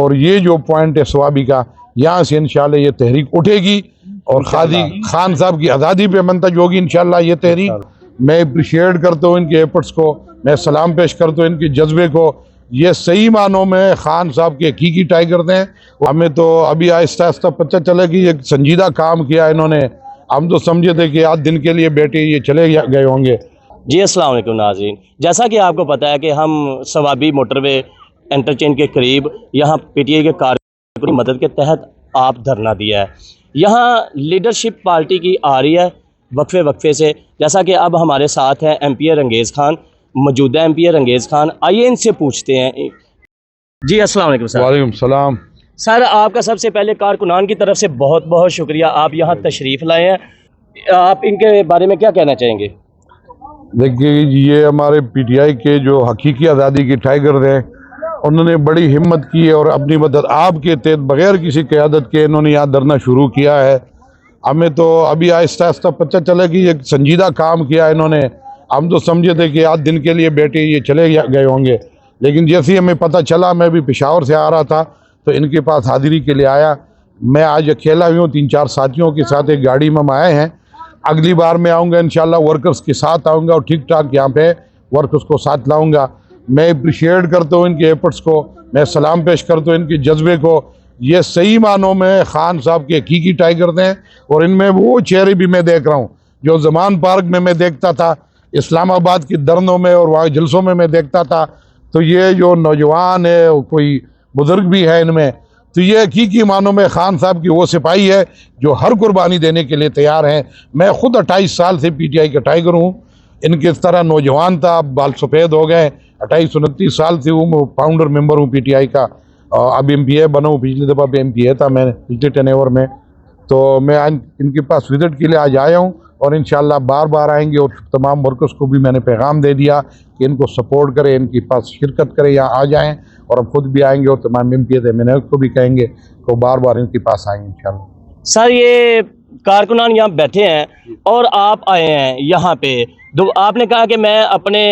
اور یہ جو پوائنٹ ہے سوابی کا، یہاں سے انشاءاللہ یہ تحریک اٹھے گی اور قاضی خان صاحب کی آزادی پہ منتج ہوگی انشاءاللہ یہ تحریک۔ میں اپریشیٹ کرتا ہوں ان کے ایفرٹس کو، میں سلام پیش کرتا ہوں ان کے جذبے کو۔ یہ صحیح معنوں میں خان صاحب کے حقیقی ٹائیگر ہیں۔ ہمیں تو ابھی آہستہ آہستہ پتہ چلا کہ ایک سنجیدہ کام کیا انہوں نے، ہم تو سمجھے تھے کہ آج دن کے لیے بیٹے یہ چلے گئے ہوں گے۔ جی السلام علیکم ناظرین، جیسا کہ آپ کو پتہ ہے کہ ہم ثوابی موٹر وے انٹرچینج کے قریب یہاں پی ٹی آئی کے کارکنوں کی مدد کے تحت آپ دھرنا دیا ہے۔ یہاں لیڈرشپ پارٹی کی آ رہی ہے وقفے سے، جیسا کہ اب ہمارے ساتھ ہیں ایم پی اے رنگیز خان، موجودہ ایم پی اے رنگیز خان۔ آئیے ان سے پوچھتے ہیں۔ جی السلام علیکم سر۔ وعلیکم السلام۔ سر آپ کا سب سے پہلے کارکنان کی طرف سے بہت بہت شکریہ، آپ یہاں تشریف لائے ہیں۔ آپ ان کے بارے میں کیا کہنا چاہیں گے؟ دیکھیے یہ ہمارے پی ٹی آئی کے جو حقیقی آزادی کے ٹائیگر ہیں، انہوں نے بڑی ہمت کی اور اپنی مدد آپ کے تحت بغیر کسی قیادت کے انہوں نے یہاں دھرنا شروع کیا ہے۔ ہمیں تو ابھی آہستہ آہستہ پتہ چلا کہ ایک سنجیدہ کام کیا انہوں نے، ہم تو سمجھے تھے کہ آج دن کے لیے بیٹے یہ چلے گئے ہوں گے، لیکن جیسے ہی ہمیں پتہ چلا، میں بھی پشاور سے آ رہا تھا تو ان کے پاس حاضری کے لیے آیا۔ میں آج اکیلا ہی ہوں، 3-4 ساتھیوں کے ساتھ ایک گاڑی میں ہم آئے ہیں۔ اگلی بار میں آؤں گا انشاءاللہ ورکرز کے ساتھ آؤں گا اور ٹھیک ٹھاک یہاں پہ ورکرز کو ساتھ لاؤں گا۔ میں اپریشیٹ کرتا ہوں ان کے ایفرٹس کو، میں سلام پیش کرتا ہوں ان کے جذبے کو۔ یہ صحیح معنوں میں خان صاحب کے حقیقی ٹائیگر ہیں، اور ان میں وہ چہرے بھی میں دیکھ رہا ہوں جو زمان پارک میں دیکھتا تھا، اسلام آباد کی درنوں میں اور وہاں جلسوں میں دیکھتا تھا۔ تو یہ جو نوجوان ہے، کوئی بزرگ بھی ہے ان میں، تو یہ حقیقی معنوں میں خان صاحب کی وہ سپاہی ہے جو ہر قربانی دینے کے لیے تیار ہیں۔ میں خود 28 سال سے پی ٹی آئی کا ٹائیگر ہوں، ان کے اس طرح نوجوان تھا، بال سفید ہو گئے۔ 28-29 سال سے ہوں، میں فاؤنڈر ممبر ہوں پی ٹی آئی کا، اب ایم پی اے بنا ہوں، پچھلی دفعہ بھی ایم پی اے تھا میں پچھلے ٹین ایور میں۔ تو میں ان کے پاس وزٹ کے لیے آج آیا ہوں، اور انشاءاللہ بار بار آئیں گے، اور تمام ورکرز کو بھی میں نے پیغام دے دیا کہ ان کو سپورٹ کریں، ان کے پاس شرکت کریں، یہاں آ جائیں، اور ہم خود بھی آئیں گے اور تمام ایم پی اے کو بھی کہیں گے تو بار بار ان کے پاس آئیں گے انشاءاللہ۔ سر یہ کارکنان یہاں بیٹھے ہیں اور آپ آئے ہیں یہاں پہ، آپ نے کہا کہ میں اپنے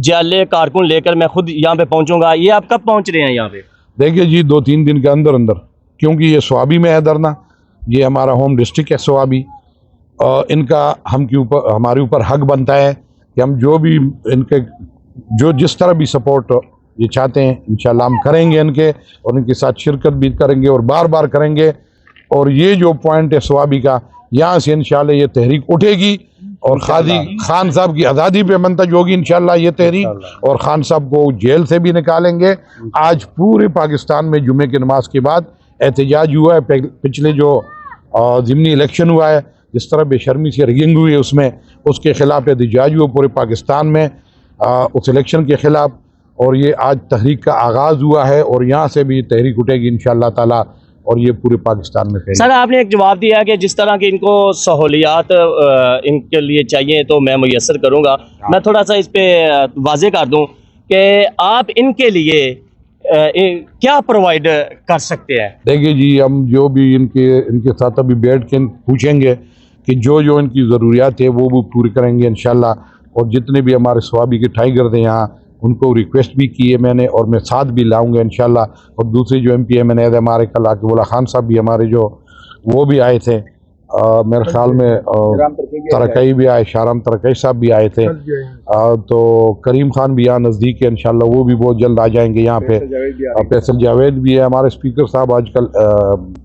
جالے کارکن لے کر میں خود یہاں پہ پہنچوں گا، یہ آپ کب پہنچ رہے ہیں یہاں پہ؟ دیکھیے جی 2-3 دن کے اندر کیونکہ یہ سوابی میں ہے دھرنا، یہ ہمارا ہوم ڈسٹرکٹ ہے سوابی، اور ان کا ہمارے اوپر حق بنتا ہے کہ ہم جو بھی ان کے جس طرح بھی سپورٹ یہ چاہتے ہیں انشاءاللہ ہم کریں گے ان کے، اور ان کے ساتھ شرکت بھی کریں گے اور بار بار کریں گے۔ اور یہ جو پوائنٹ ہے سوابی کا، یہاں سے انشاءاللہ یہ تحریک اٹھے گی اور قاضی خان صاحب کی آزادی پہ منتج ہوگی انشاءاللہ یہ تحریک، اور خان صاحب کو جیل سے بھی نکالیں گے۔ آج پورے پاکستان میں جمعے کی نماز کے بعد احتجاج ہوا ہے، پچھلے جو ضمنی الیکشن ہوا ہے، جس طرح بے شرمی سے ریگنگ ہوئی ہے اس کے خلاف احتجاج ہوا پورے پاکستان میں، اس الیکشن کے خلاف، اور یہ آج تحریک کا آغاز ہوا ہے، اور یہاں سے بھی تحریک اٹھے گی انشاءاللہ تعالی، اور یہ پورے پاکستان میں پھیلے گی۔ سر آپ نے ایک جواب دیا ہے کہ جس طرح کی ان کو سہولیات ان کے لیے چاہیے تو میں میسر کروں گا۔ میں تھوڑا سا اس پہ واضح کر دوں کہ آپ ان کے لیے کیا پرووائڈ کر سکتے ہیں؟ دیکھیے جی ہم جو بھی ان کے ساتھ ابھی بیٹھ کے پوچھیں گے کہ جو ان کی ضروریات ہے وہ بھی پوری کریں گے انشاءاللہ، اور جتنے بھی ہمارے سوابی کے ٹائیگر ہیں یہاں ان کو ریکویسٹ بھی کی ہے میں نے، اور میں ساتھ بھی لاؤں گا انشاءاللہ۔ اور دوسرے جو ایم پی اے میں نے ہمارے کل عاقب اللہ خان صاحب بھی ہمارے جو وہ بھی آئے تھے، میرے خیال میں ترکئی بھی آئے، شارم ترکئی صاحب بھی آئے تھے، تو کریم خان بھی یہاں نزدیک ہے انشاءاللہ، وہ بھی بہت جلد آ جائیں گے یہاں پہ۔ فیصل جاوید بھی ہے ہمارے اسپیکر صاحب، آج کل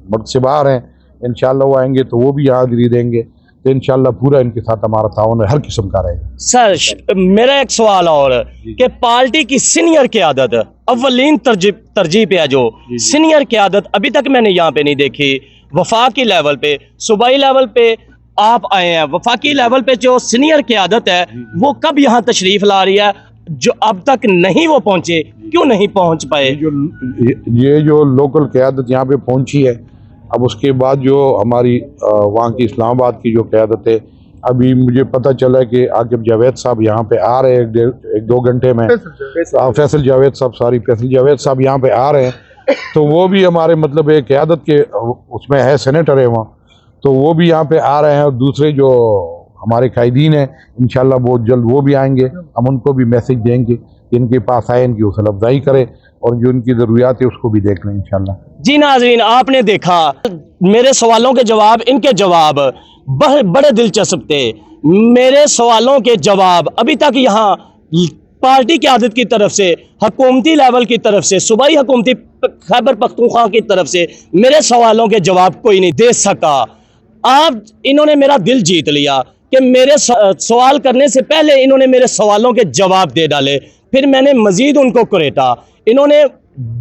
ملک سے باہر ہیں، انشاءاللہ وہ آئیں گے تو وہ بھی یہاں حاضری دیں گے، تو انشاءاللہ پورا ان کے ساتھ ہمارا تعاون ہر قسم کا رہے گا۔ سر میرا ایک سوال اور کہ پارٹی کی سینئر قیادت اولین ترجیح پہ ہے، جو سینئر قیادت ابھی تک میں نے یہاں پہ نہیں دیکھی، وفاقی لیول پہ، صوبائی لیول پہ آپ آئے ہیں، وفاقی لیول پہ جو سینئر قیادت ہے وہ کب یہاں تشریف لا رہی ہے جو اب تک نہیں وہ پہنچے، کیوں نہیں پہنچ پائے؟ یہ جو لوکل قیادت یہاں پہ پہنچی ہے، اب اس کے بعد جو ہماری وہاں کی اسلام آباد کی جو قیادت ہے، ابھی مجھے پتہ چلا کہ عاقب جاوید صاحب یہاں پہ آ رہے ہیں 1-2 گھنٹے میں، فیصل جاوید صاحب یہاں پہ آ رہے ہیں، تو وہ بھی ہمارے مطلب ایک قیادت کے اس میں ہے، سینیٹر ہے وہاں، تو وہ بھی یہاں پہ آ رہے ہیں، اور دوسرے جو ہمارے قائدین ہیں انشاءاللہ بہت جلد وہ بھی آئیں گے، ہم ان کو بھی میسج دیں گے کہ ان کے پاس آئے، ان کی حوصلہ افزائی کرے اور جو ان کی ضروریات ہے اس کو بھی دیکھ لیں انشاءاللہ۔ جی ناظرین، آپ نے دیکھا میرے سوالوں کے جواب، ان کے جواب بڑے دلچسپ تھے۔ میرے سوالوں کے جواب ابھی تک یہاں پارٹی قیادت کی طرف سے، حکومتی لیول کی طرف سے، صوبائی حکومتی خیبر پختونخوا کی طرف سے میرے سوالوں کے جواب کوئی نہیں دے سکا۔ انہوں نے میرا دل جیت لیا کہ میرے سوال کرنے سے پہلے انہوں نے میرے سوالوں کے جواب دے ڈالے، پھر میں نے مزید ان کو کریٹا، انہوں نے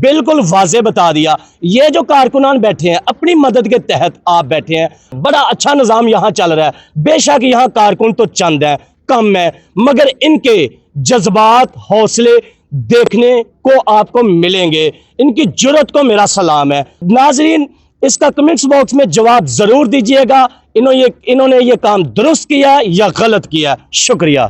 بالکل واضح بتا دیا۔ یہ جو کارکنان بیٹھے ہیں اپنی مدد کے تحت آپ بیٹھے ہیں، بڑا اچھا نظام یہاں چل رہا ہے۔ بے شک یہاں کارکن تو چند ہیں، کم ہے، مگر ان کے جذبات، حوصلے دیکھنے کو آپ کو ملیں گے، ان کی جرأت کو میرا سلام ہے۔ ناظرین، اس کا کمنٹس باکس میں جواب ضرور دیجئے گا، انہوں نے یہ کام درست کیا یا غلط کیا۔ شکریہ۔